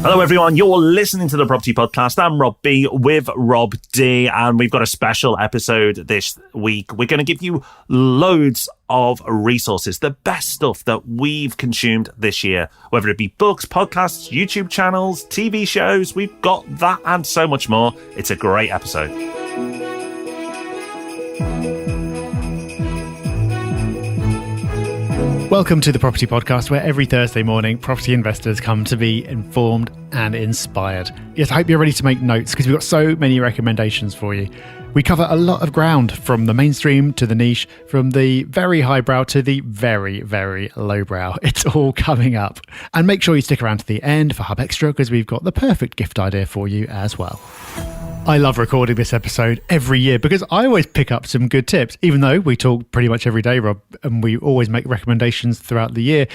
Hello everyone, you're listening to the Property Podcast. I'm Rob B with Rob D, and we've got a special episode this week. We're going to give you loads of resources, the best stuff that we've consumed this year, whether it be books, podcasts, YouTube channels, TV shows. We've got that and so much more. It's a great episode. Welcome to the Property Podcast, where every Thursday morning, property investors come to be informed and inspired. Yes, I hope you're ready to make notes because we've got so many recommendations for you. We cover a lot of ground, from the mainstream to the niche, from the very highbrow to the very, very lowbrow. It's all coming up. And make sure you stick around to the end for Hub Extra because we've got the perfect gift idea for you as well. I love recording this episode every year because I always pick up some good tips. Even though we talk pretty much every day, Rob, and we always make recommendations throughout the year,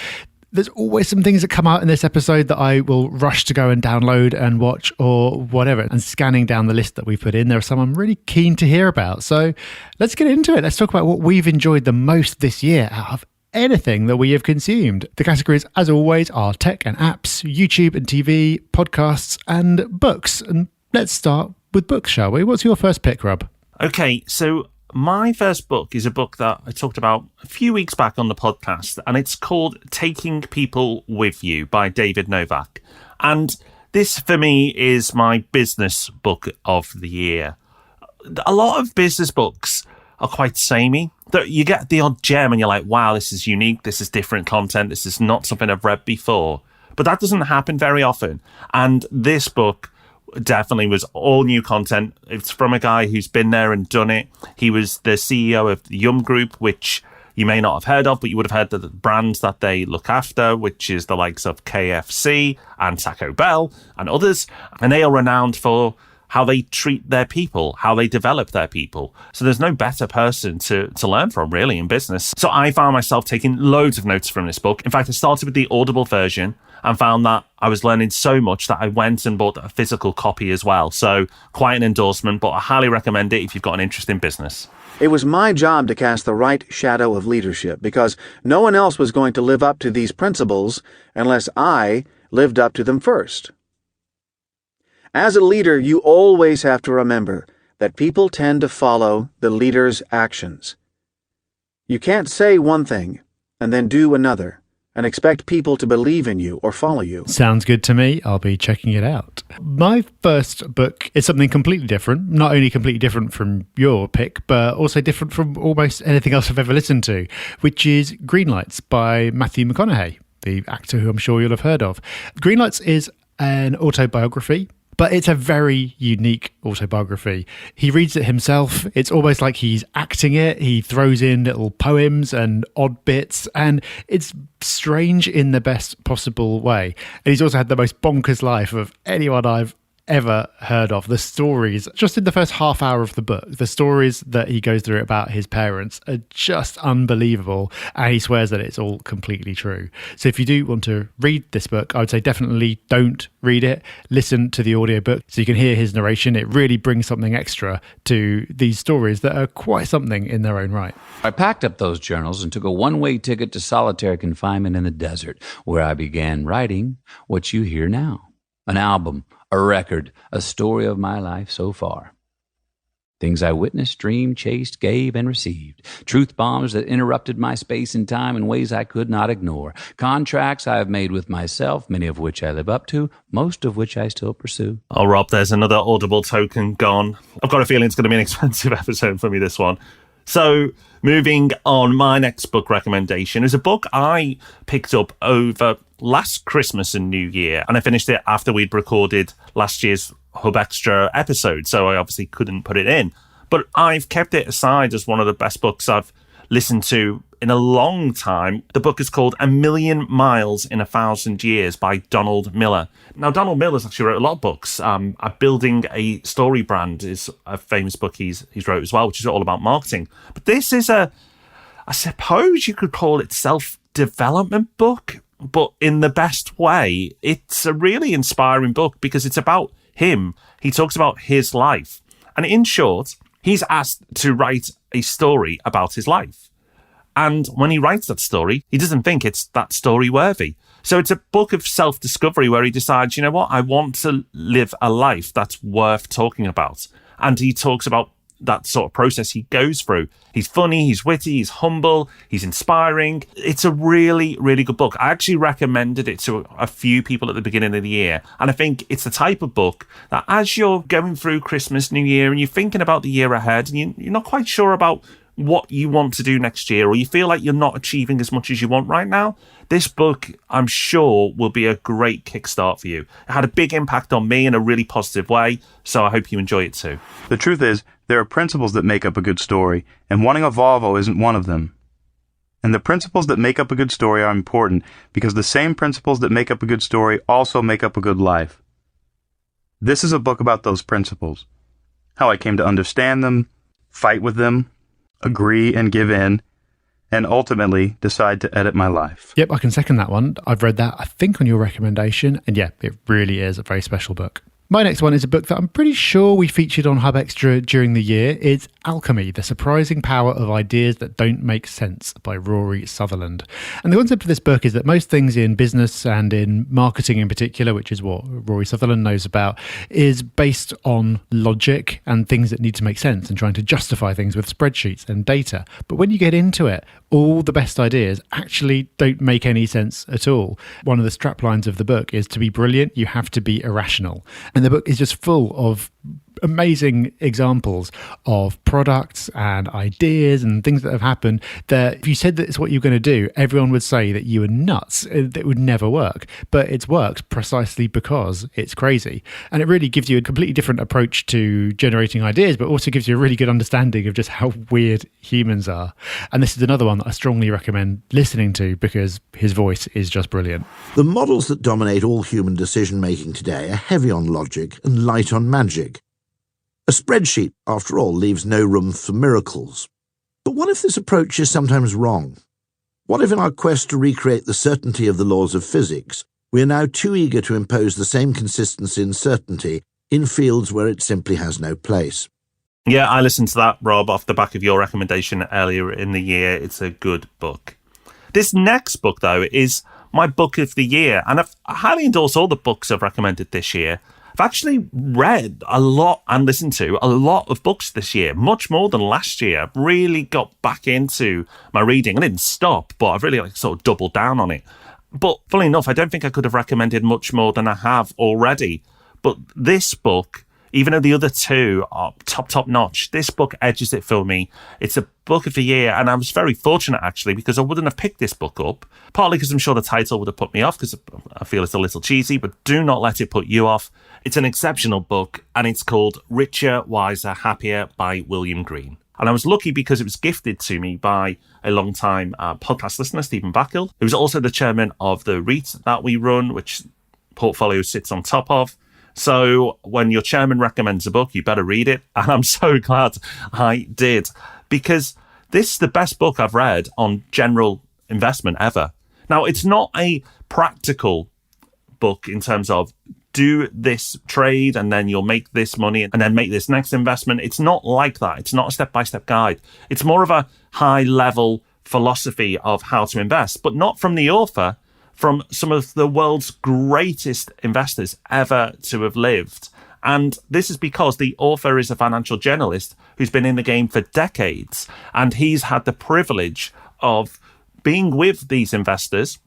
there's always some things that come out in this episode that I will rush to go and download and watch or whatever. And scanning down the list that we put in, there are some I'm really keen to hear about. So let's get into it. Let's talk about what we've enjoyed the most this year out of anything that we have consumed. The categories, as always, are tech and apps, YouTube and TV, podcasts, and books. And let's start with books, shall we? What's your first pick, Rob? Okay, so my first book is a book that I talked about a few weeks back on the podcast, and it's called Taking People With You by David Novak. And this, for me, is my business book of the year. A lot of business books are quite samey. You get the odd gem and you're like, wow, this is unique, this is different content, this is not something I've read before. But that doesn't happen very often. And this book definitely was all new content. It's from a guy who's been there and done it. He was the CEO of the Yum Group, which you may not have heard of, but you would have heard of the brands that they look after, which is the likes of KFC and Taco Bell and others. And they are renowned for how they treat their people, how they develop their people. So there's no better person to learn from, really, in business. So I found myself taking loads of notes from this book. In fact, I started with the Audible version and found that I was learning so much that I went and bought a physical copy as well. So quite an endorsement, but I highly recommend it if you've got an interest in business. It was my job to cast the right shadow of leadership because no one else was going to live up to these principles unless I lived up to them first. As a leader, you always have to remember that people tend to follow the leader's actions. You can't say one thing and then do another and expect people to believe in you or follow you. Sounds good to me. I'll be checking it out. My first book is something completely different. Not only completely different from your pick, but also different from almost anything else I've ever listened to, which is Green Lights by Matthew McConaughey, the actor who I'm sure you'll have heard of. Green Lights is an autobiography, but it's a very unique autobiography. He reads it himself. It's almost like he's acting it. He throws in little poems and odd bits, and it's strange in the best possible way. And he's also had the most bonkers life of anyone I've ever heard of. The stories, just in the first half hour of the book, the stories that he goes through about his parents are just unbelievable, and he swears that it's all completely true. So if you do want to read this book, I would say definitely don't read it. Listen to the audiobook so you can hear his narration. It really brings something extra to these stories that are quite something in their own right. I packed up those journals and took a one-way ticket to solitary confinement in the desert, where I began writing what you hear now. An album, a record, a story of my life so far. Things I witnessed, dreamed, chased, gave, and received. Truth bombs that interrupted my space and time in ways I could not ignore. Contracts I have made with myself, many of which I live up to, most of which I still pursue. Oh, Rob, there's another Audible token gone. I've got a feeling it's going to be an expensive episode for me, this one. So, moving on, my next book recommendation is a book I picked up over last Christmas and New Year, and I finished it after we'd recorded last year's Hub Extra episode, so I obviously couldn't put it in. But I've kept it aside as one of the best books I've listened to in a long time. The book is called A Million Miles in 1,000 Years by Donald Miller. Now, Donald Miller's actually wrote a lot of books. Building a Story Brand is a famous book he's wrote as well, which is all about marketing. But this is I suppose you could call it self-development book, but in the best way. It's a really inspiring book because it's about him. He talks about his life. And in short, he's asked to write a story about his life. And when he writes that story, he doesn't think it's that story worthy. So it's a book of self-discovery where he decides, you know what, I want to live a life that's worth talking about. And he talks about that sort of process he goes through. He's funny, he's witty, he's humble, he's inspiring. It's a really, really good book. I actually recommended it to a few people at the beginning of the year. And I think it's the type of book that as you're going through Christmas, New Year, and you're thinking about the year ahead, and you're not quite sure about what you want to do next year, or you feel like you're not achieving as much as you want right now, this book, I'm sure, will be a great kickstart for you. It had a big impact on me in a really positive way, so I hope you enjoy it too. The truth is, there are principles that make up a good story, and wanting a Volvo isn't one of them. And the principles that make up a good story are important because the same principles that make up a good story also make up a good life. This is a book about those principles. How I came to understand them, fight with them, agree and give in, and ultimately decide to edit my life. Yep, I can second that one. I've read that, I think, on your recommendation. And yeah, it really is a very special book. My next one is a book that I'm pretty sure we featured on Hub Extra during the year. It's Alchemy, The Surprising Power of Ideas That Don't Make Sense by Rory Sutherland. And the concept of this book is that most things in business and in marketing in particular, which is what Rory Sutherland knows about, is based on logic and things that need to make sense and trying to justify things with spreadsheets and data. But when you get into it, all the best ideas actually don't make any sense at all. One of the straplines of the book is to be brilliant, you have to be irrational. And the book is just full of amazing examples of products and ideas and things that have happened that if you said that it's what you're going to do, everyone would say that you were nuts. It would never work. But it's worked precisely because it's crazy. And it really gives you a completely different approach to generating ideas, but also gives you a really good understanding of just how weird humans are. And this is another one that I strongly recommend listening to because his voice is just brilliant. The models that dominate all human decision-making today are heavy on logic and light on magic. A spreadsheet, after all, leaves no room for miracles. But what if this approach is sometimes wrong? What if in our quest to recreate the certainty of the laws of physics, we are now too eager to impose the same consistency and certainty in fields where it simply has no place? Yeah, I listened to that, Rob, off the back of your recommendation earlier in the year. It's a good book. This next book, though, is my book of the year, and I highly endorse all the books I've recommended this year. I've actually read a lot and listened to a lot of books this year, much more than last year. I've really got back into my reading. I didn't stop, but I've really sort of doubled down on it. But funnily enough, I don't think I could have recommended much more than I have already. But this book, even though the other two are top notch, this book edges it for me. It's a book of the year, and I was very fortunate actually because I wouldn't have picked this book up, partly because I'm sure the title would have put me off because I feel it's a little cheesy, but do not let it put you off. It's an exceptional book, and it's called Richer, Wiser, Happier by William Green. And I was lucky because it was gifted to me by a long-time podcast listener, Stephen Backel, who's also the chairman of the REIT that we run, which Portfolio sits on top of. So when your chairman recommends a book, you better read it. And I'm so glad I did, because this is the best book I've read on general investment ever. Now, it's not a practical book in terms of do this trade and then you'll make this money and then make this next investment. It's not like that. It's not a step-by-step guide. It's more of a high-level philosophy of how to invest, but not from the author, from some of the world's greatest investors ever to have lived. And this is because the author is a financial journalist who's been in the game for decades, and he's had the privilege of being with these investors,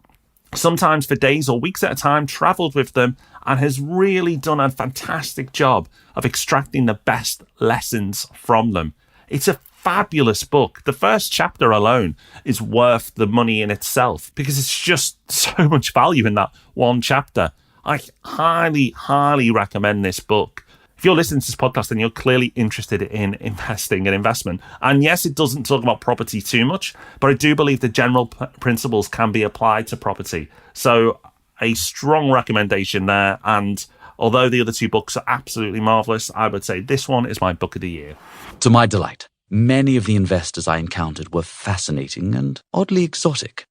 sometimes for days or weeks at a time, traveled with them, and has really done a fantastic job of extracting the best lessons from them. It's a fabulous book. The first chapter alone is worth the money in itself because it's just so much value in that one chapter. I highly, highly recommend this book. If you're listening to this podcast, then you're clearly interested in investing and investment. And yes, it doesn't talk about property too much, but I do believe the general principles can be applied to property. So a strong recommendation there. And although the other two books are absolutely marvelous, I would say this one is my book of the year. To my delight, many of the investors I encountered were fascinating and oddly exotic.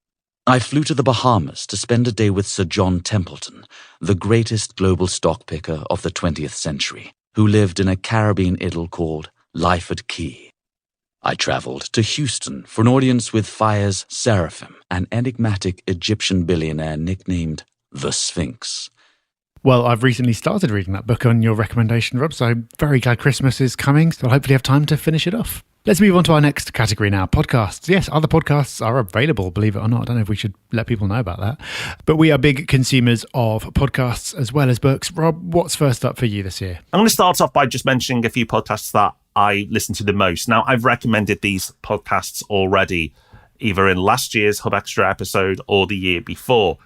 I flew to the Bahamas to spend a day with Sir John Templeton, the greatest global stock picker of the 20th century, who lived in a Caribbean idyll called Lyford Key. I traveled to Houston for an audience with Fire's Seraphim, an enigmatic Egyptian billionaire nicknamed the Sphinx. Well, I've recently started reading that book on your recommendation, Rob, so I'm very glad Christmas is coming, so I'll hopefully have time to finish it off. Let's move on to our next category now, podcasts. Yes, other podcasts are available, believe it or not. I don't know if we should let people know about that. But we are big consumers of podcasts as well as books. Rob, what's first up for you this year? I'm going to start off by just mentioning a few podcasts that I listen to the most. Now, I've recommended these podcasts already, either in last year's Hub Extra episode or the year before.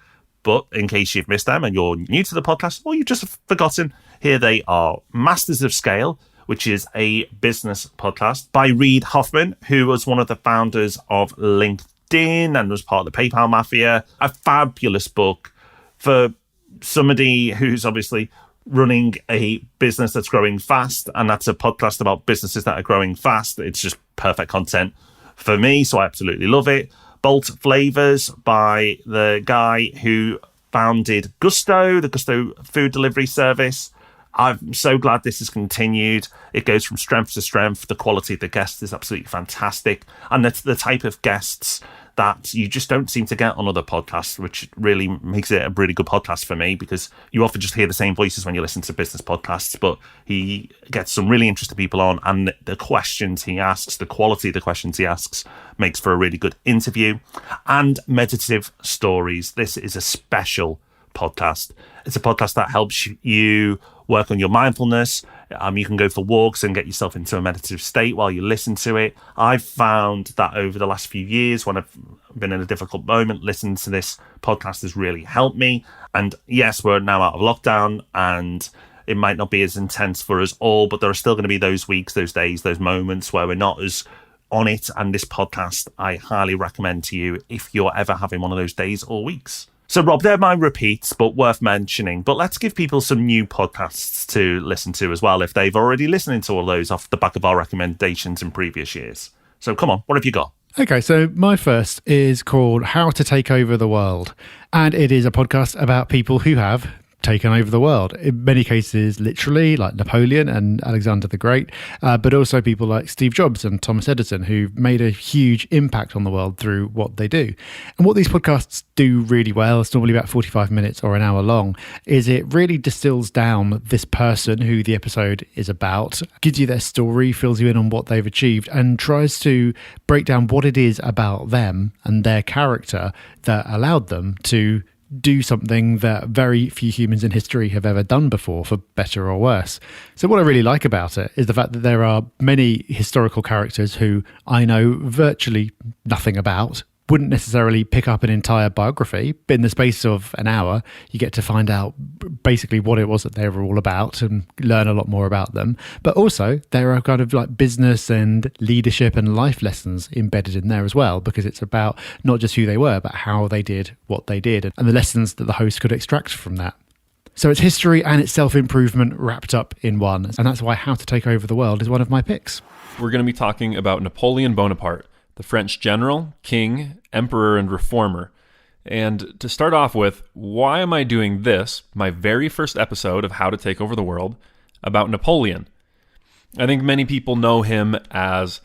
But in case you've missed them and you're new to the podcast or you've just forgotten, here they are. Masters of Scale, which is a business podcast by Reid Hoffman, who was one of the founders of LinkedIn and was part of the PayPal mafia. A fabulous book for somebody who's obviously running a business that's growing fast, and that's a podcast about businesses that are growing fast. It's just perfect content for me, so I absolutely love it. Bolt Flavors by the guy who founded Gusto, the Gusto food delivery service. I'm so glad this has continued. It goes from strength to strength. The quality of the guests is absolutely fantastic. And it's the type of guests that you just don't seem to get on other podcasts, which really makes it a really good podcast for me, because you often just hear the same voices when you listen to business podcasts, but he gets some really interesting people on, and the questions he asks, the quality of the questions he asks makes for a really good interview. And Meditative Stories. This is a special podcast. It's a podcast that helps you work on your mindfulness. You can go for walks and get yourself into a meditative state while you listen to it. I've found that over the last few years, when I've been in a difficult moment, listening to this podcast has really helped me. And yes, we're now out of lockdown and it might not be as intense for us all, but there are still going to be those weeks, those days, those moments where we're not as on it. And this podcast, I highly recommend to you if you're ever having one of those days or weeks. So, Rob, they're my repeats, but worth mentioning. But let's give people some new podcasts to listen to as well, if they've already listened to all those off the back of our recommendations in previous years. So, come on, what have you got? Okay, so my first is called How to Take Over the World. And it is a podcast about people who have taken over the world. In many cases, literally, like Napoleon and Alexander the Great, but also people like Steve Jobs and Thomas Edison, who've made a huge impact on the world through what they do. And what these podcasts do really well, it's normally about 45 minutes or an hour long, is it really distills down this person who the episode is about, gives you their story, fills you in on what they've achieved, and tries to break down what it is about them and their character that allowed them to do something that very few humans in history have ever done before, for better or worse. So what I really like about it is the fact that there are many historical characters who I know virtually nothing about, wouldn't necessarily pick up an entire biography, but in the space of an hour, you get to find out basically what it was that they were all about and learn a lot more about them. But also, there are kind of like business and leadership and life lessons embedded in there as well, because it's about not just who they were, but how they did what they did and the lessons that the host could extract from that. So it's history and it's self-improvement wrapped up in one. And that's why How to Take Over the World is one of my picks. We're going to be talking about Napoleon Bonaparte, the French general, king, emperor, and reformer. And to start off with, why am I doing this, my very first episode of How to Take Over the World, about Napoleon? I think many people know him as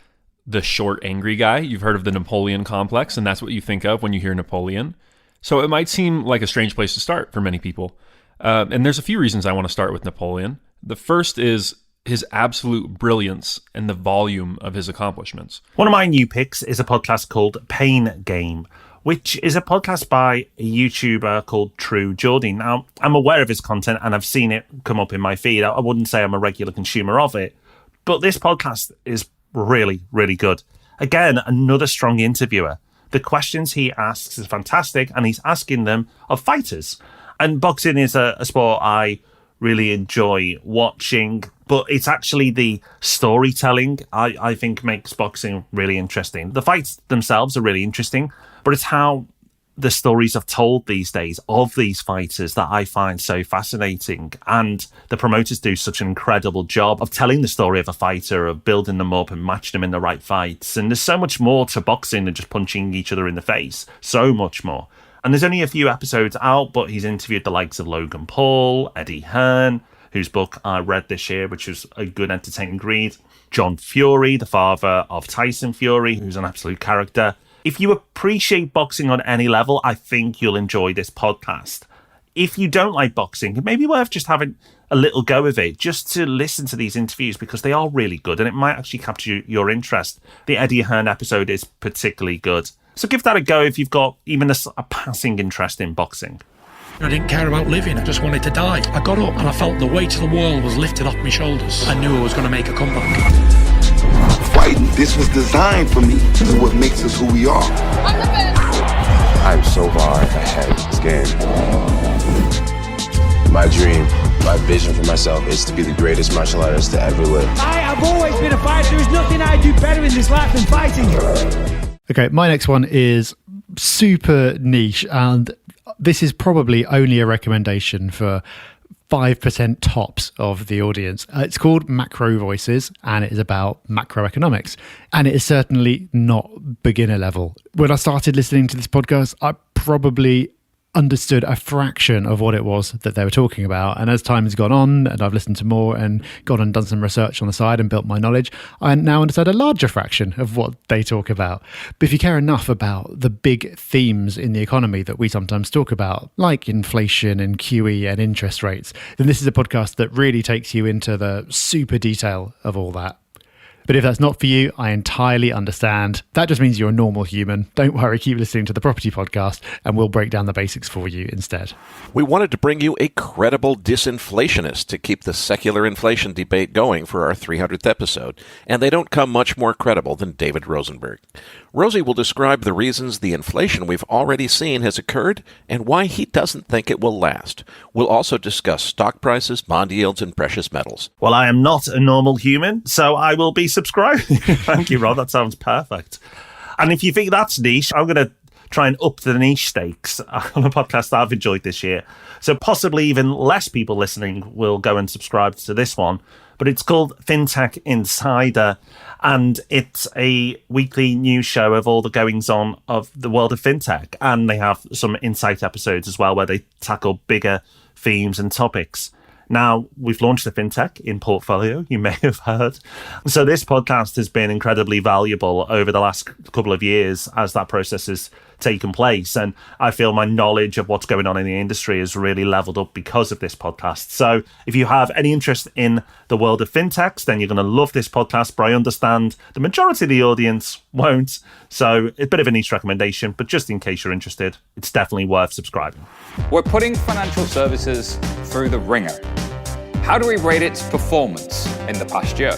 the short, angry guy. You've heard of the Napoleon complex, and that's what you think of when you hear Napoleon. So it might seem like a strange place to start for many people. And there's a few reasons I want to start with Napoleon. The first is his absolute brilliance and the volume of his accomplishments. One of my new picks is a podcast called Pain Game, which is a podcast by a YouTuber called True Geordie. Now, I'm aware of his content and I've seen it come up in my feed. I wouldn't say I'm a regular consumer of it, but this podcast is really, really good. Again, another strong interviewer. The questions he asks is fantastic, and he's asking them of fighters. And boxing is a sport I really enjoy watching, but it's actually the storytelling I think makes boxing really interesting. The fights themselves are really interesting, but it's how the stories are told these days of these fighters that I find so fascinating. And the promoters do such an incredible job of telling the story of a fighter, of building them up and matching them in the right fights. And there's so much more to boxing than just punching each other in the face. So much more. And there's only a few episodes out, but he's interviewed the likes of Logan Paul, Eddie Hearn, whose book I read this year, which was a good entertaining read. John Fury, the father of Tyson Fury, who's an absolute character. If you appreciate boxing on any level, I think you'll enjoy this podcast. If you don't like boxing, it may be worth just having a little go of it, just to listen to these interviews, because they are really good and it might actually capture your interest. The Eddie Hearn episode is particularly good. So give that a go if you've got even a passing interest in boxing. I didn't care about living, I just wanted to die. I got up and I felt the weight of the world was lifted off my shoulders. I knew I was going to make a comeback. Fighting, this was designed for me. This is what makes us who we are. I'm the best. I'm so far ahead of this game. My dream, my vision for myself is to be the greatest martial artist to ever live. I have always been a fighter. There is nothing I do better in this life than fighting. Okay, my next one is super niche, and this is probably only a recommendation for 5% tops of the audience. It's called Macro Voices, and it is about macroeconomics. And it is certainly not beginner level. When I started listening to this podcast, I probably understood a fraction of what it was that they were talking about. And as time has gone on and I've listened to more and gone and done some research on the side and built my knowledge, I now understand a larger fraction of what they talk about. But if you care enough about the big themes in the economy that we sometimes talk about, like inflation and QE and interest rates, then this is a podcast that really takes you into the super detail of all that. But if that's not for you, I entirely understand. That just means you're a normal human. Don't worry, keep listening to the Property Podcast and we'll break down the basics for you instead. We wanted to bring you a credible disinflationist to keep the secular inflation debate going for our 300th episode, and they don't come much more credible than David Rosenberg. Rosie will describe the reasons the inflation we've already seen has occurred and why he doesn't think it will last. We'll also discuss stock prices, bond yields, and precious metals. Well, I am not a normal human, so I will be subscribing. Thank you, Rod. That sounds perfect. And if you think that's niche, I'm going to try and up the niche stakes on a podcast that I've enjoyed this year. So possibly even less people listening will go and subscribe to this one. But it's called FinTech Insider, and it's a weekly news show of all the goings-on of the world of fintech. And they have some insight episodes as well where they tackle bigger themes and topics. Now, we've launched the FinTech in portfolio, you may have heard. So this podcast has been incredibly valuable over the last couple of years as that process has taken place. And I feel my knowledge of what's going on in the industry has really leveled up because of this podcast. So if you have any interest in the world of fintechs, then you're going to love this podcast. But I understand the majority of the audience won't. So it's a bit of a niche recommendation, but just in case you're interested, it's definitely worth subscribing. We're putting financial services through the ringer. How do we rate its performance in the past year?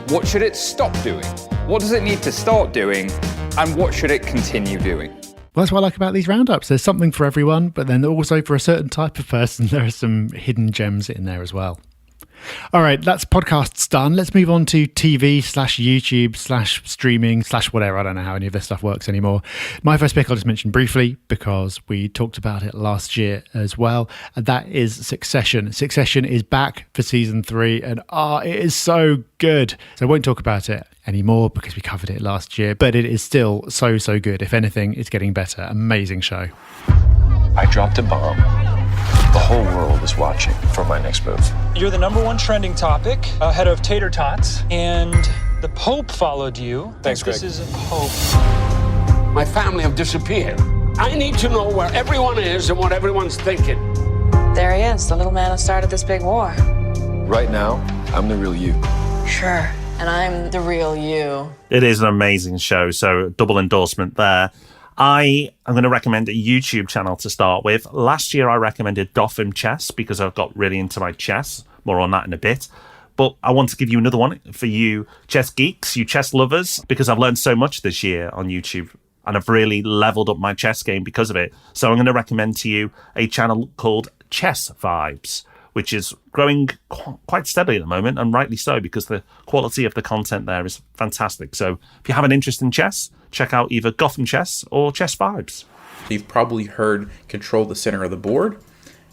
What should it stop doing? What does it need to start doing? And what should it continue doing? Well, that's what I like about these roundups. There's something for everyone, but then also for a certain type of person, there are some hidden gems in there as well. All right, that's podcasts done. Let's move on to TV/YouTube/streaming/whatever. I don't know how any of this stuff works anymore. My first pick I'll just mention briefly because we talked about it last year as well. And that is Succession. Succession is back for season 3 and it is so good. So I won't talk about it anymore because we covered it last year, but it is still so good. If anything, it's getting better. Amazing show. I dropped a bomb. The whole world is watching for my next move. You're the #1 trending topic, ahead of tater tots, and the Pope followed you. Thanks, Greg. This isn't Pope. My family have disappeared. I need to know where everyone is and what everyone's thinking. There he is, the little man who started this big war. Right now, I'm the real you. Sure, and I'm the real you. It is an amazing show, so double endorsement there. I am going to recommend a YouTube channel to start with. Last year, I recommended Gotham Chess because I've got really into my chess. More on that in a bit. But I want to give you another one for you chess geeks, you chess lovers, because I've learned so much this year on YouTube and I've really leveled up my chess game because of it. So I'm going to recommend to you a channel called Chess Vibes, which is growing quite steadily at the moment, and rightly so, because the quality of the content there is fantastic. So if you have an interest in chess, check out either Gotham Chess or Chess Vibes. You've probably heard control the center of the board.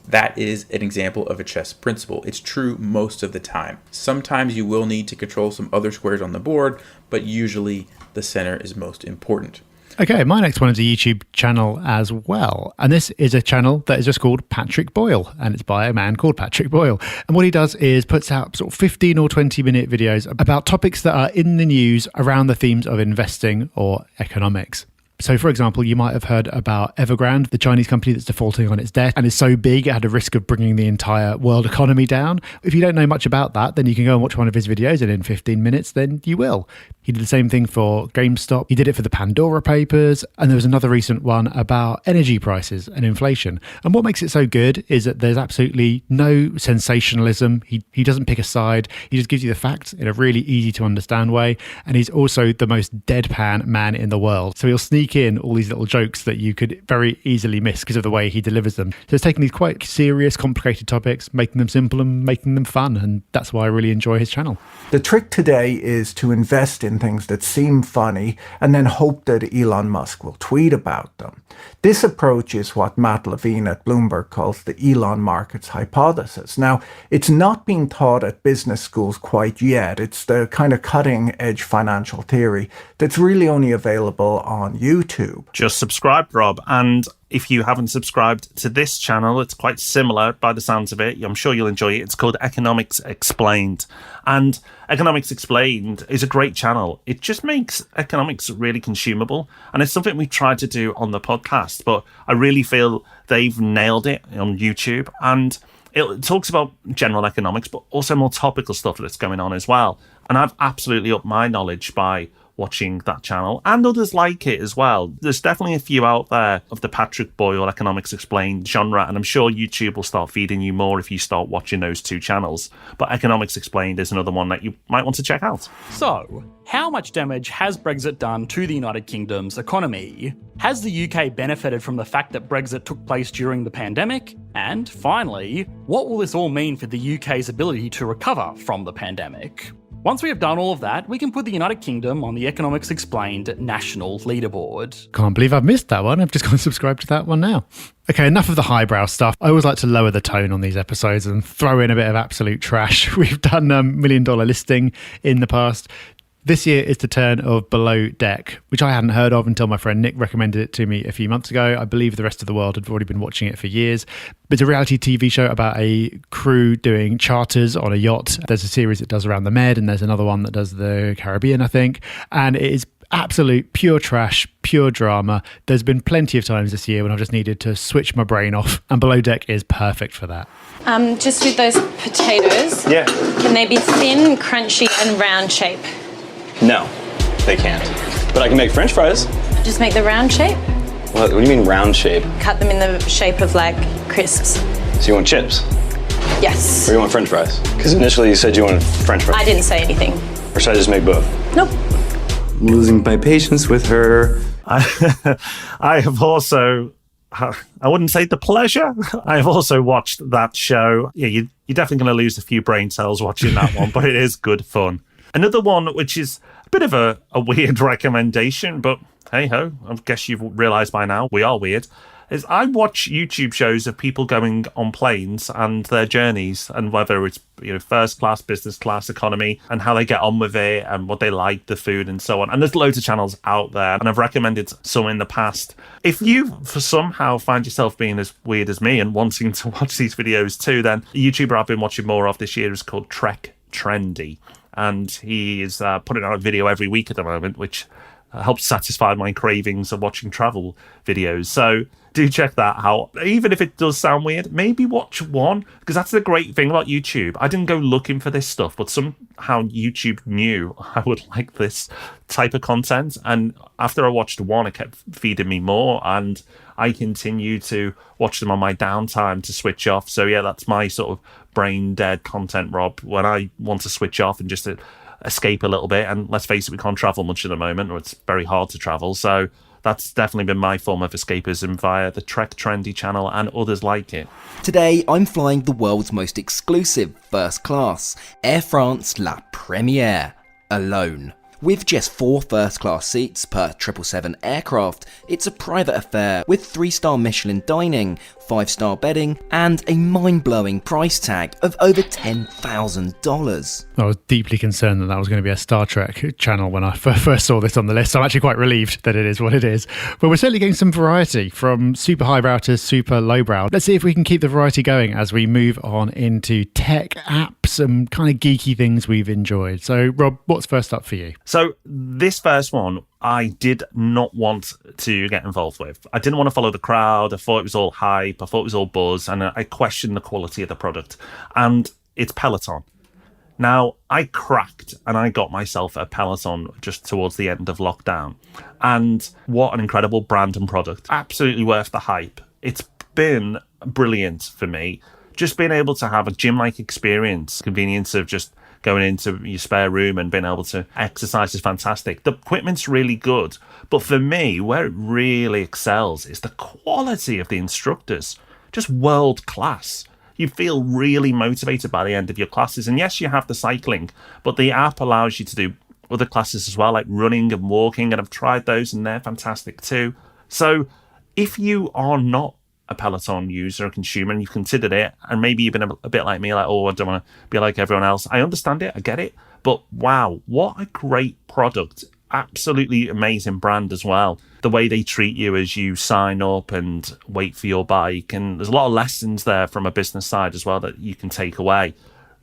That is an example of a chess principle. It's true most of the time. Sometimes you will need to control some other squares on the board, but usually the center is most important. Okay, my next one is a YouTube channel as well. And this is a channel that is just called Patrick Boyle, and it's by a man called Patrick Boyle. And what he does is puts out sort of 15 or 20-minute videos about topics that are in the news around the themes of investing or economics. So, for example, you might have heard about Evergrande, the Chinese company that's defaulting on its debt and is so big it had a risk of bringing the entire world economy down. If you don't know much about that, then you can go and watch one of his videos, and in 15 minutes, then you will. He did the same thing for GameStop. He did it for the Pandora Papers. And there was another recent one about energy prices and inflation. And what makes it so good is that there's absolutely no sensationalism. He doesn't pick a side. He just gives you the facts in a really easy to understand way. And he's also the most deadpan man in the world. So he'll sneak in all these little jokes that you could very easily miss because of the way he delivers them. So it's taking these quite serious, complicated topics, making them simple and making them fun. And that's why I really enjoy his channel. The trick today is to invest in things that seem funny and then hope that Elon Musk will tweet about them. This approach is what Matt Levine at Bloomberg calls the Elon markets hypothesis. Now, it's not being taught at business schools quite yet. It's the kind of cutting-edge financial theory that's really only available on YouTube. Just subscribe, Rob, and if you haven't subscribed to this channel, it's quite similar by the sounds of it. I'm sure you'll enjoy it. It's called Economics Explained. And Economics Explained is a great channel. It just makes economics really consumable. And it's something we tried to do on the podcast, but I really feel they've nailed it on YouTube. And it talks about general economics, but also more topical stuff that's going on as well. And I've absolutely upped my knowledge by watching that channel, and others like it as well. There's definitely a few out there of the Patrick Boyle Economics Explained genre, and I'm sure YouTube will start feeding you more if you start watching those two channels. But Economics Explained is another one that you might want to check out. So, how much damage has Brexit done to the United Kingdom's economy? Has the UK benefited from the fact that Brexit took place during the pandemic? And finally, what will this all mean for the UK's ability to recover from the pandemic? Once we have done all of that, we can put the United Kingdom on the Economics Explained national leaderboard. Can't believe I've missed that one. I've just gone to subscribe to that one now. Okay, enough of the highbrow stuff. I always like to lower the tone on these episodes and throw in a bit of absolute trash. We've done $1 million listing in the past. This year is the turn of Below Deck, which I hadn't heard of until my friend Nick recommended it to me a few months ago. I believe the rest of the world had already been watching it for years. But it's a reality TV show about a crew doing charters on a yacht. There's a series that does around the Med, and there's another one that does the Caribbean, I think. And it is absolute pure trash, pure drama. There's been plenty of times this year when I've just needed to switch my brain off, and Below Deck is perfect for that. Just with those potatoes, Yeah. can they be thin, crunchy, and round shape? No, they can't. But I can make French fries. Just make the round shape? What do you mean round shape? Cut them in the shape of like crisps. So you want chips? Yes. Or you want French fries? Because initially you said you wanted French fries. I didn't say anything. Or should I just make both? Nope. I'm losing my patience with her. I have also, I wouldn't say the pleasure, I have also watched that show. Yeah, you're definitely going to lose a few brain cells watching that one, but it is good fun. Another one, which is a bit of a weird recommendation, but hey-ho, I guess you've realised by now we are weird, is I watch YouTube shows of people going on planes and their journeys, and whether it's first class, business class, economy, and how they get on with it and what they like, the food and so on. And there's loads of channels out there, and I've recommended some in the past. If you for somehow find yourself being as weird as me and wanting to watch these videos too, then a YouTuber I've been watching more of this year is called Trek Trendy. And he is putting out a video every week at the moment, which helps satisfy my cravings of watching travel videos. So do check that out. Even if it does sound weird, maybe watch one, because that's the great thing about YouTube. I didn't go looking for this stuff, but somehow YouTube knew I would like this type of content. And after I watched one, it kept feeding me more, and I continue to watch them on my downtime to switch off. So yeah, that's my sort of brain dead content, Rob, when I want to switch off and just escape a little bit. And let's face it, we can't travel much at the moment, or it's very hard to travel. So that's definitely been my form of escapism via the Trek Trendy channel and others like it. Today, I'm flying the world's most exclusive first class, Air France La Première, alone. With just 4 first-class seats per 777 aircraft, it's a private affair with 3-star Michelin dining, 5-star bedding, and a mind-blowing price tag of over $10,000. I was deeply concerned that was going to be a Star Trek channel when I first saw this on the list. So I'm actually quite relieved that it is what it is. But we're certainly getting some variety from super highbrow to super lowbrow. Let's see if we can keep the variety going as we move on into tech apps and kind of geeky things we've enjoyed. So, Rob, what's first up for you? So this first one, I did not want to get involved with. I didn't want to follow the crowd. I thought it was all hype. I thought it was all buzz. And I questioned the quality of the product. And it's Peloton. Now, I cracked and I got myself a Peloton just towards the end of lockdown. And what an incredible brand and product. Absolutely worth the hype. It's been brilliant for me. Just being able to have a gym-like experience, convenience of just going into your spare room and being able to exercise is fantastic. The equipment's really good. But for me, where it really excels is the quality of the instructors. Just world class. You feel really motivated by the end of your classes. And yes, you have the cycling, but the app allows you to do other classes as well, like running and walking. And I've tried those and they're fantastic too. So if you are not a Peloton user or consumer and you've considered it, and maybe you've been a bit like me, like, oh, I don't want to be like everyone else. I understand it. I get it. But wow, what a great product. Absolutely amazing brand as well. The way they treat you as you sign up and wait for your bike. And there's a lot of lessons there from a business side as well that you can take away.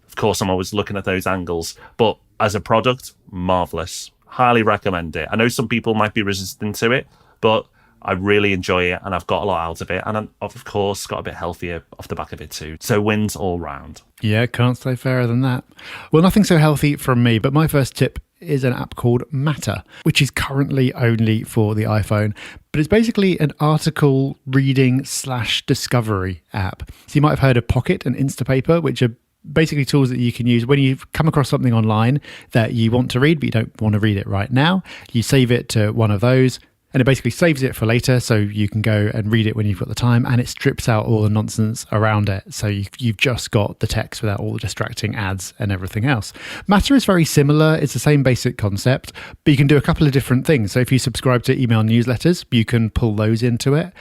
Of course, I'm always looking at those angles. But as a product, marvellous. Highly recommend it. I know some people might be resistant to it, but I really enjoy it and I've got a lot out of it. And I've, of course, got a bit healthier off the back of it too. So wins all round. Yeah, can't say fairer than that. Well, nothing so healthy from me, but my first tip is an app called Matter, which is currently only for the iPhone. But it's basically an article reading / discovery app. So you might have heard of Pocket and Instapaper, which are basically tools that you can use when you come across something online that you want to read, but you don't want to read it right now. You save it to one of those. And it basically saves it for later, so you can go and read it when you've got the time, and it strips out all the nonsense around it. So you've just got the text without all the distracting ads and everything else. Matter is very similar. It's the same basic concept, but you can do a couple of different things. So if you subscribe to email newsletters, you can pull those into it.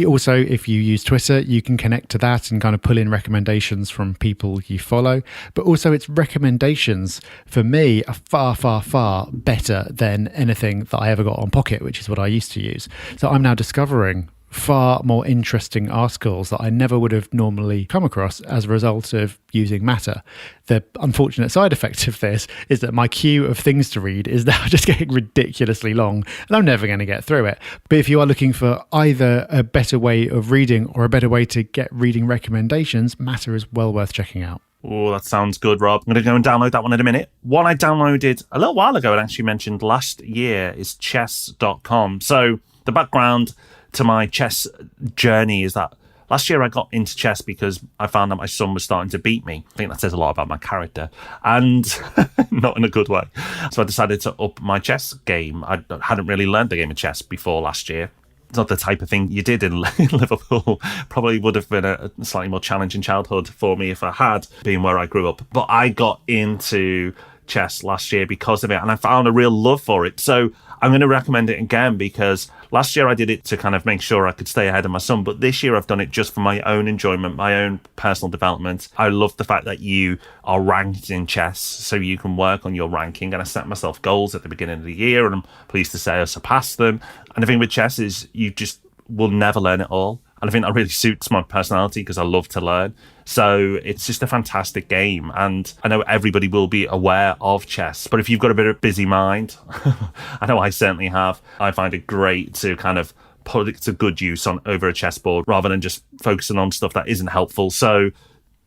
Also, if you use Twitter, you can connect to that and kind of pull in recommendations from people you follow. But also its recommendations, for me, are far, far, far better than anything that I ever got on Pocket, which is what I used to use. So I'm now discovering far more interesting articles that I never would have normally come across as a result of using Matter. The unfortunate side effect of this is that my queue of things to read is now just getting ridiculously long and I'm never going to get through it. But if you are looking for either a better way of reading or a better way to get reading recommendations, Matter is well worth checking out. Oh, that sounds good, Rob. I'm going to go and download that one in a minute. One I downloaded a little while ago and actually mentioned last year is chess.com. So the background to my chess journey is that last year I got into chess because I found that my son was starting to beat me. I think that says a lot about my character, and not in a good way. So I decided to up my chess game. I hadn't really learned the game of chess before last year. It's not the type of thing you did in Liverpool. Probably would have been a slightly more challenging childhood for me if I had been where I grew up. But I got into chess last year because of it, and I found a real love for it. So I'm going to recommend it again because last year I did it to kind of make sure I could stay ahead of my son, but this year I've done it just for my own enjoyment, my own personal development. I love the fact that you are ranked in chess, so you can work on your ranking, and I set myself goals at the beginning of the year, and I'm pleased to say I surpassed them. And the thing with chess is you just will never learn it all. And I think that really suits my personality because I love to learn. So it's just a fantastic game. And I know everybody will be aware of chess, but if you've got a bit of a busy mind, I know I certainly have, I find it great to kind of put it to good use on over a chessboard rather than just focusing on stuff that isn't helpful. So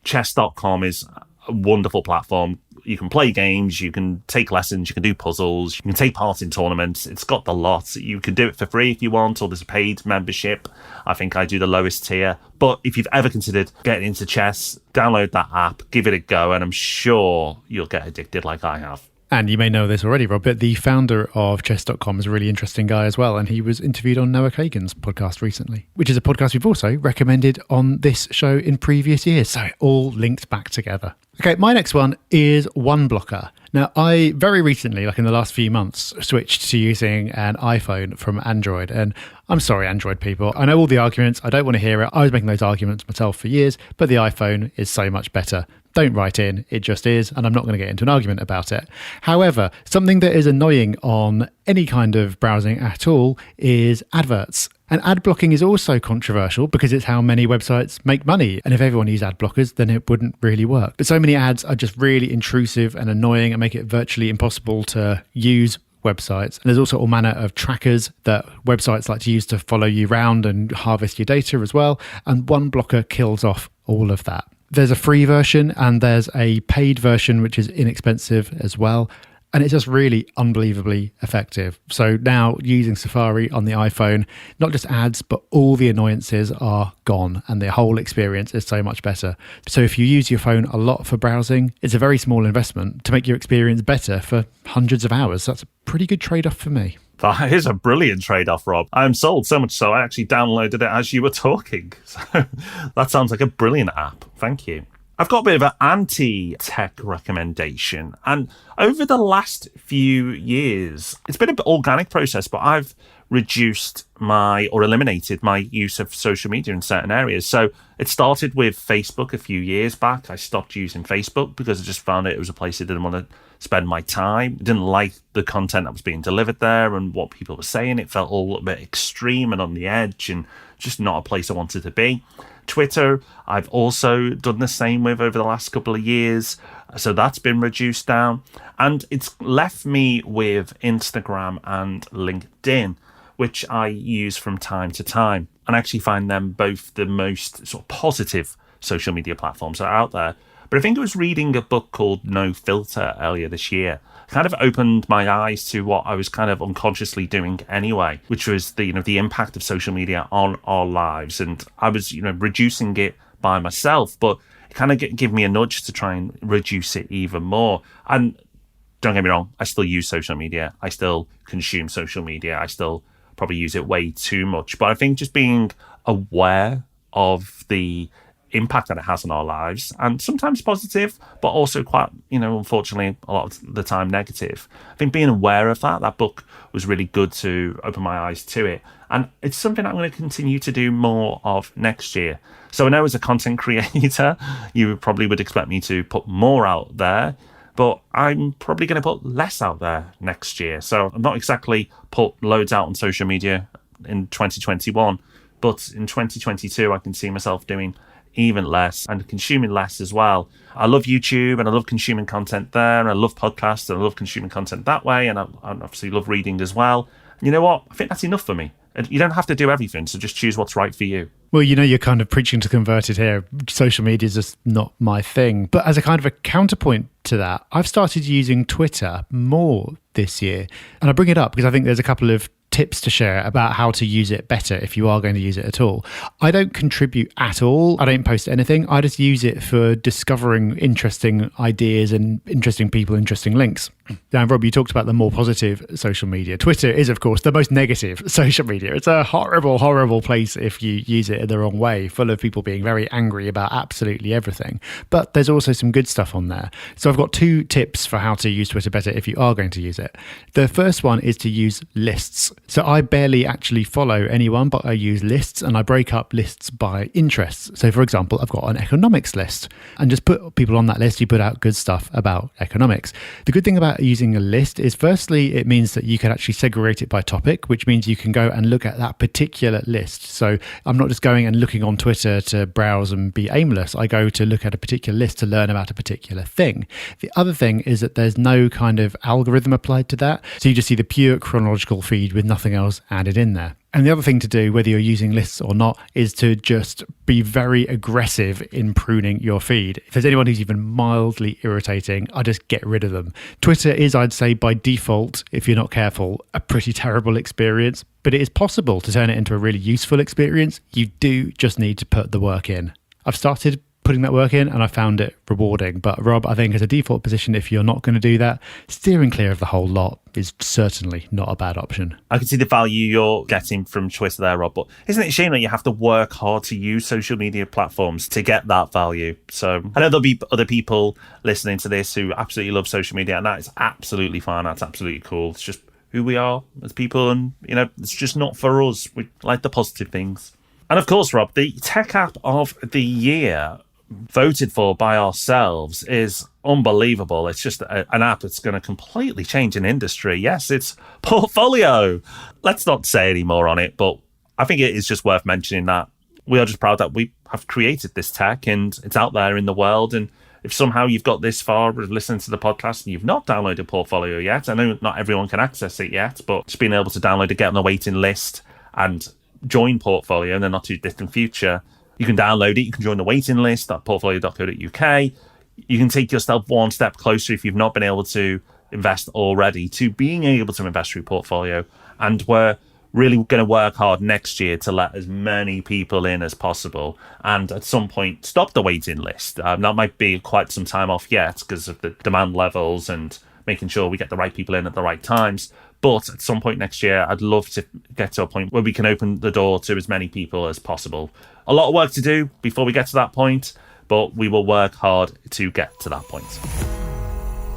chess.com is a wonderful platform. You can play games, you can take lessons, you can do puzzles, you can take part in tournaments. It's got the lot. You can do it for free if you want, or there's a paid membership. I think I do the lowest tier. But if you've ever considered getting into chess, download that app, give it a go, and I'm sure you'll get addicted like I have. And you may know this already, Rob, but the founder of chess.com is a really interesting guy as well. And he was interviewed on Noah Kagan's podcast recently, which is a podcast we've also recommended on this show in previous years. So it all linked back together. Okay, my next one is OneBlocker. Now, I very recently, like in the last few months, switched to using an iPhone from Android. And I'm sorry, Android people. I know all the arguments. I don't want to hear it. I was making those arguments myself for years, but the iPhone is so much better. Don't write in. It just is. And I'm not going to get into an argument about it. However, something that is annoying on any kind of browsing at all is adverts. And ad blocking is also controversial because it's how many websites make money. And if everyone used ad blockers, then it wouldn't really work. But so many ads are just really intrusive and annoying and make it virtually impossible to use websites. And there's also all manner of trackers that websites like to use to follow you around and harvest your data as well. And OneBlocker kills off all of that. There's a free version and there's a paid version, which is inexpensive as well. And it's just really unbelievably effective. So now using Safari on the iPhone, not just ads, but all the annoyances are gone and the whole experience is so much better. So if you use your phone a lot for browsing, it's a very small investment to make your experience better for hundreds of hours. That's a pretty good trade-off for me. That is a brilliant trade-off, Rob. I'm sold, so much so I actually downloaded it as you were talking. So that sounds like a brilliant app. Thank you. I've got a bit of an anti-tech recommendation. And over the last few years, it's been an organic process, but I've reduced or eliminated my use of social media in certain areas. So it started with Facebook a few years back. I stopped using Facebook because I just found it was a place I didn't want to spend my time. I didn't like the content that was being delivered there and what people were saying. It felt all a bit extreme and on the edge and just not a place I wanted to be. Twitter, I've also done the same with over the last couple of years. So that's been reduced down. And it's left me with Instagram and LinkedIn, which I use from time to time. And I actually find them both the most sort of positive social media platforms that are out there. But I think I was reading a book called No Filter earlier this year. Kind of opened my eyes to what I was kind of unconsciously doing anyway, which was the impact of social media on our lives. And I was, reducing it by myself, but it kind of gave me a nudge to try and reduce it even more. And don't get me wrong, I still use social media. I still consume social media. I still probably use it way too much. But I think just being aware of the impact that it has on our lives, and sometimes positive, but also quite, unfortunately, a lot of the time negative. I think being aware of that book was really good to open my eyes to it. And it's something I'm going to continue to do more of next year. So I know as a content creator, you probably would expect me to put more out there, but I'm probably going to put less out there next year. So I'm not exactly put loads out on social media in 2021, but in 2022, I can see myself doing even less and consuming less as well. I love YouTube and I love consuming content there, and I love podcasts and I love consuming content that way, and I obviously love reading as well. And you know what? I think that's enough for me. And you don't have to do everything, so just choose what's right for you. Well, you're kind of preaching to converted here. Social media is just not my thing. But as a kind of a counterpoint to that, I've started using Twitter more this year. And I bring it up because I think there's a couple of tips to share about how to use it better if you are going to use it at all. I don't contribute at all. I don't post anything. I just use it for discovering interesting ideas and interesting people, interesting links. Now, Rob, you talked about the more positive social media. Twitter is, of course, the most negative social media. It's a horrible, horrible place if you use it in the wrong way, full of people being very angry about absolutely everything. But there's also some good stuff on there. So I've got 2 tips for how to use Twitter better if you are going to use it. The first one is to use lists. So I barely actually follow anyone, but I use lists, and I break up lists by interests. So for example, I've got an economics list, and just put people on that list. You put out good stuff about economics. The good thing about using a list is, firstly, it means that you can actually segregate it by topic, which means you can go and look at that particular list. So I'm not just going and looking on Twitter to browse and be aimless. I go to look at a particular list to learn about a particular thing. The other thing is that there's no kind of algorithm applied to that. So you just see the pure chronological feed with nothing else added in there. And the other thing to do, whether you're using lists or not, is to just be very aggressive in pruning your feed. If there's anyone who's even mildly irritating, I just get rid of them. Twitter is, I'd say, by default, if you're not careful, a pretty terrible experience. But it is possible to turn it into a really useful experience. You do just need to put the work in. I've started putting that work in, and I found it rewarding. But Rob, I think as a default position, if you're not going to do that, steering clear of the whole lot is certainly not a bad option. I can see the value you're getting from choice there, Rob, but isn't it a shame that you have to work hard to use social media platforms to get that value? So I know there'll be other people listening to this who absolutely love social media, and that is absolutely fine. That's absolutely cool. It's just who we are as people, and, you know, it's just not for us. We like the positive things. And of course, Rob, the tech app of the year voted for by ourselves is unbelievable. It's just an app that's going to completely change an industry. Yes, it's Portfolio. Let's not say any more on it, but I think it is just worth mentioning that we are just proud that we have created this tech and it's out there in the world. And if somehow you've got this far listening to the podcast and you've not downloaded Portfolio yet, I know not everyone can access it yet, but just being able to download it, get on the waiting list and join Portfolio in the not too distant future. You can download it, you can join the waiting list at portfolio.co.uk. You can take yourself one step closer if you've not been able to invest already to being able to invest through Portfolio. And we're really going to work hard next year to let as many people in as possible. And at some point, stop the waiting list. That might be quite some time off yet because of the demand levels and making sure we get the right people in at the right times. But at some point next year, I'd love to get to a point where we can open the door to as many people as possible. A lot of work to do before we get to that point, but we will work hard to get to that point.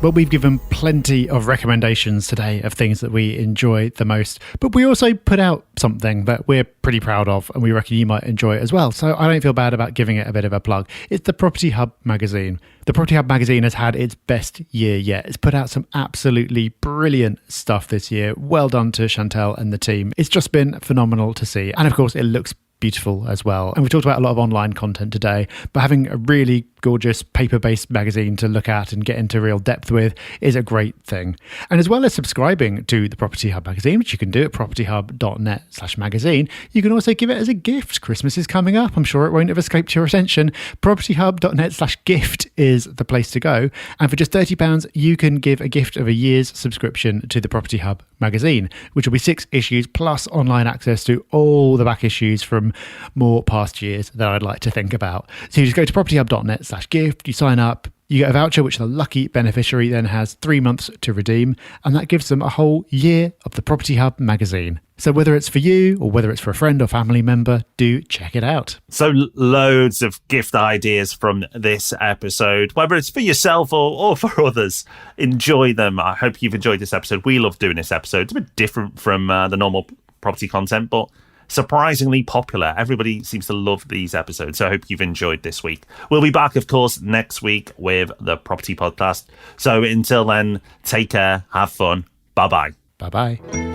Well, we've given plenty of recommendations today of things that we enjoy the most, but we also put out something that we're pretty proud of and we reckon you might enjoy it as well. So I don't feel bad about giving it a bit of a plug. It's the Property Hub magazine. The Property Hub magazine has had its best year yet. It's put out some absolutely brilliant stuff this year. Well done to Chantel and the team. It's just been phenomenal to see. And of course, it looks beautiful as well. And we've talked about a lot of online content today, but having a really gorgeous paper-based magazine to look at and get into real depth with is a great thing. And as well as subscribing to the Property Hub magazine, which you can do at propertyhub.net/magazine, you can also give it as a gift. Christmas is coming up. I'm sure it won't have escaped your attention. propertyhub.net/gift is the place to go. And for just £30, you can give a gift of a year's subscription to the Property Hub magazine, which will be 6 issues plus online access to all the back issues from more past years that I'd like to think about. So you just go to propertyhub.net/gift, you sign up, you get a voucher which the lucky beneficiary then has 3 months to redeem, and that gives them a whole year of the Property Hub magazine. So whether it's for you or whether it's for a friend or family member, do check it out. So loads of gift ideas from this episode, whether it's for yourself or for others. Enjoy them. I hope you've enjoyed this episode. We love doing this episode. It's a bit different from the normal property content, but surprisingly popular. Everybody seems to love these episodes, so I hope you've enjoyed this week. We'll be back, of course, next week with the Property Podcast. So until then, take care, have fun. Bye-bye. Bye-bye.